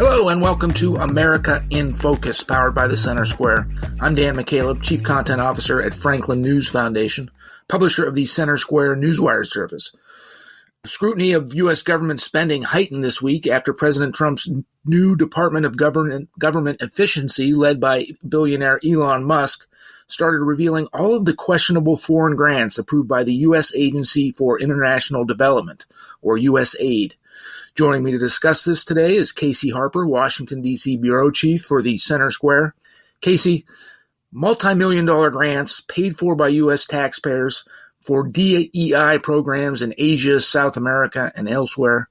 Hello and welcome to America in Focus, powered by the Center Square. I'm Dan McCaleb, Chief Content Officer at Franklin News Foundation, publisher of the Center Square Newswire service. Scrutiny of U.S. government spending heightened this week after President Trump's new Department of Government Efficiency, led by billionaire Elon Musk, started revealing all of the questionable foreign grants approved by the U.S. Agency for International Development, or USAID. Joining me to discuss this today is Casey Harper, Washington, D.C. Bureau Chief for the Center Square. Casey, multi-million-dollar grants paid for by U.S. taxpayers for DEI programs in Asia, South America, and elsewhere.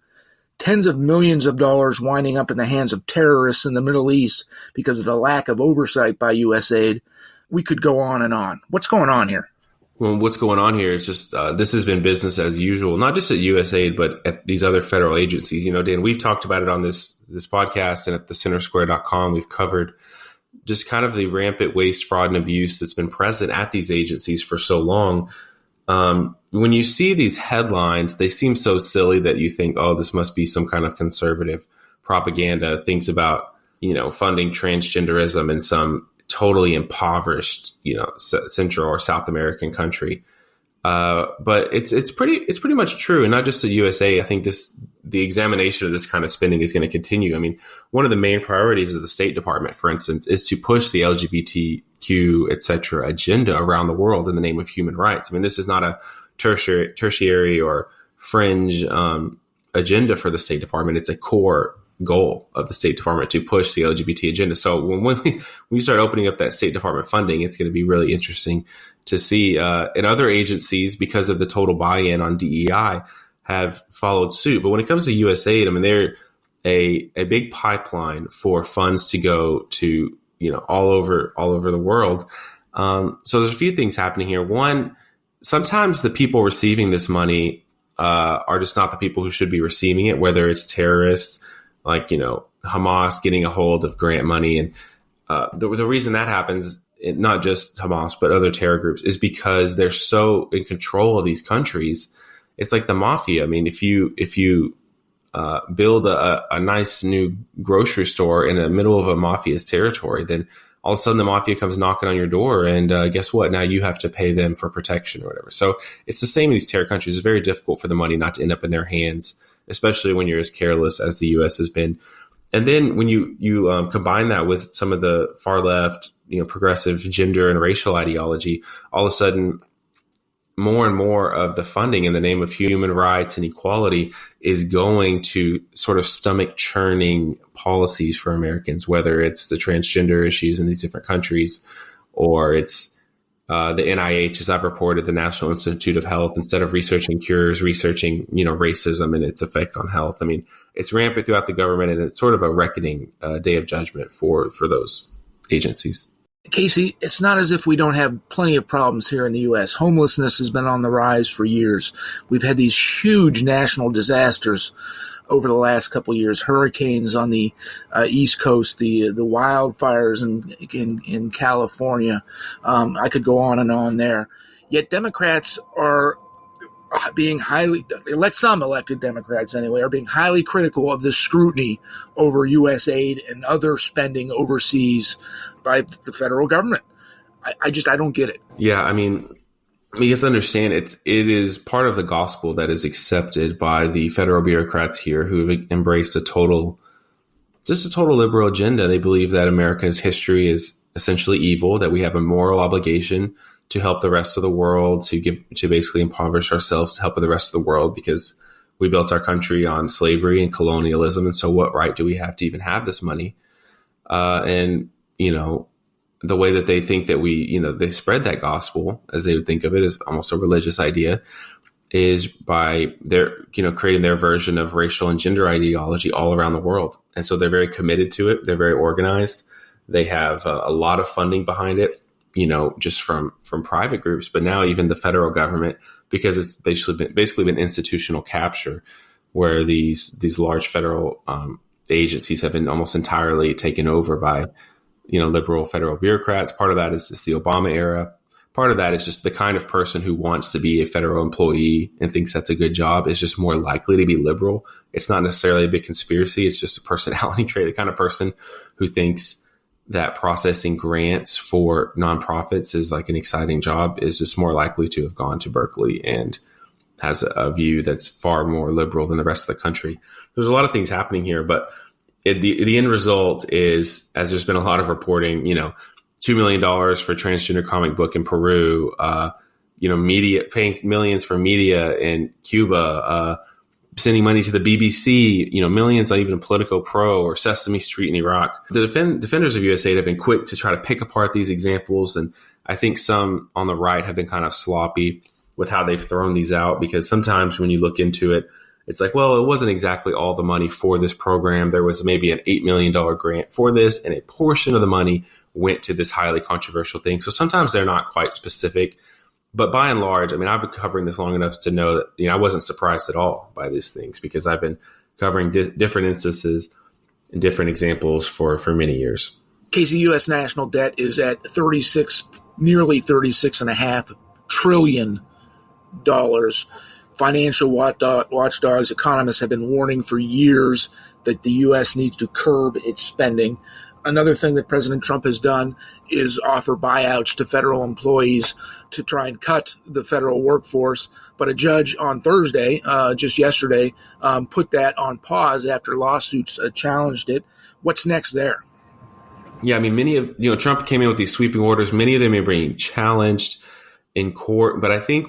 Tens of millions of dollars winding up in the hands of terrorists in the Middle East because of the lack of oversight by USAID. We could go on and on. What's going on here? Well, what's going on here is just this has been business as usual, not just at USAID, but at these other federal agencies. You know, Dan, we've talked about it on this podcast and at thecentersquare.com. We've covered just kind of the rampant waste, fraud, and abuse that's been present at these agencies for so long. When you see these headlines, they seem so silly that you think, oh, this must be some kind of conservative propaganda, things about, you know, funding transgenderism in some totally impoverished, you know, Central or South American country. But it's pretty much true. And not just the USA. I think the examination of this kind of spending is going to continue. I mean, one of the main priorities of the State Department, for instance, is to push the LGBTQ, et cetera, agenda around the world in the name of human rights. I mean, this is not a tertiary or fringe agenda for the State Department. It's a core goal of the State Department to push the LGBT agenda. So when we start opening up that State Department funding, it's going to be really interesting to see. And other agencies, because of the total buy-in on DEI, have followed suit. But when it comes to USAID, I mean, they're a big pipeline for funds to go to, you know, all over the world. So there's a few things happening here. One, sometimes the people receiving this money are just not the people who should be receiving it, whether it's terrorists, like, you know, Hamas getting a hold of grant money. And the reason that happens, not just Hamas, but other terror groups, is because they're so in control of these countries. It's like the mafia. I mean, if you build a nice new grocery store in the middle of a mafia's territory, then all of a sudden the mafia comes knocking on your door, and guess what? Now you have to pay them for protection or whatever. So it's the same in these terror countries. It's very difficult for the money not to end up in their hands, especially when you're as careless as the U.S. has been. And then when you combine that with some of the far left, you know, progressive gender and racial ideology, all of a sudden more and more of the funding in the name of human rights and equality is going to sort of stomach churning policies for Americans, whether it's the transgender issues in these different countries, or it's the NIH, as I've reported, the National Institute of Health, instead of researching cures, researching, you know, racism and its effect on health. I mean, it's rampant throughout the government, and it's sort of a reckoning day of judgment for those agencies. Casey, it's not as if we don't have plenty of problems here in the U.S. Homelessness has been on the rise for years. We've had these huge national disasters over the last couple of years, hurricanes on the East Coast, the wildfires in California. I could go on and on there. Yet Democrats are being some elected Democrats anyway, are being highly critical of the scrutiny over USAID and other spending overseas by the federal government. I don't get it. Yeah, I mean, you have to understand it is part of the gospel that is accepted by the federal bureaucrats here who have embraced a total liberal agenda. They believe that America's history is essentially evil, that we have a moral obligation to help the rest of the world, to basically impoverish ourselves to help the rest of the world, because we built our country on slavery and colonialism. And so what right do we have to even have this money? And, you know, the way that they think that they spread that gospel, as they would think of it, as almost a religious idea, is by creating their version of racial and gender ideology all around the world. And so they're very committed to it. They're very organized. They have a lot of funding behind it, you know, just from private groups, but now even the federal government, because it's basically been institutional capture, where these large federal agencies have been almost entirely taken over by, you know, liberal federal bureaucrats. Part of that is the Obama era, part of that is just the kind of person who wants to be a federal employee and thinks that's a good job is just more likely to be liberal. It's not necessarily a big conspiracy. It's just a personality trait. The kind of person who thinks that processing grants for nonprofits is like an exciting job is just more likely to have gone to Berkeley and has a view that's far more liberal than the rest of the country. There's a lot of things happening here, but the end result is, as there's been a lot of reporting, $2 million for transgender comic book in Peru, media paying millions for media in Cuba, sending money to the BBC, millions on even Politico Pro or Sesame Street in Iraq. The defenders of USAID have been quick to try to pick apart these examples. And I think some on the right have been kind of sloppy with how they've thrown these out, because sometimes when you look into it, it's like, well, it wasn't exactly all the money for this program. There was maybe an $8 million grant for this, and a portion of the money went to this highly controversial thing. So sometimes they're not quite specific. But by and large, I've been covering this long enough to know that I wasn't surprised at all by these things, because I've been covering different instances and different examples for many years. Casey, U.S. national debt is at nearly $36.5 trillion. Financial watchdogs, economists have been warning for years that the U.S. needs to curb its spending. Another thing that President Trump has done is offer buyouts to federal employees to try and cut the federal workforce. But a judge on Thursday, just yesterday, put that on pause after lawsuits challenged it. What's next there? Yeah, many of, Trump came in with these sweeping orders. Many of them are being challenged in court. But I think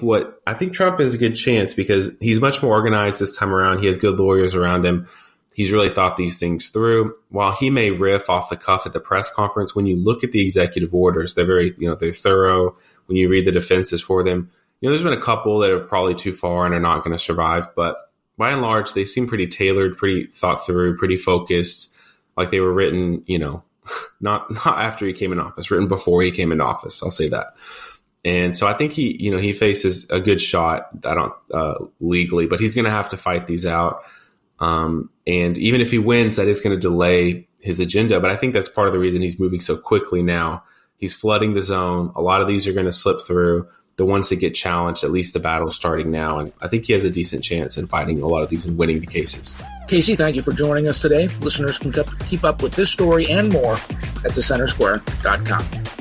Trump has a good chance because he's much more organized this time around. He has good lawyers around him. He's really thought these things through. While he may riff off the cuff at the press conference, when you look at the executive orders, they're very, they're thorough. When you read the defenses for them, there's been a couple that are probably too far and are not going to survive. But by and large, they seem pretty tailored, pretty thought through, pretty focused, like they were written, not after he came in office, written before he came in office. I'll say that. And so I think he faces a good shot, legally, but he's going to have to fight these out. And even if he wins, that is going to delay his agenda. But I think that's part of the reason he's moving so quickly now. He's flooding the zone. A lot of these are going to slip through. The ones that get challenged, at least the battle's starting now. And I think he has a decent chance in fighting a lot of these and winning the cases. Casey, thank you for joining us today. Listeners can keep up with this story and more at thecentersquare.com.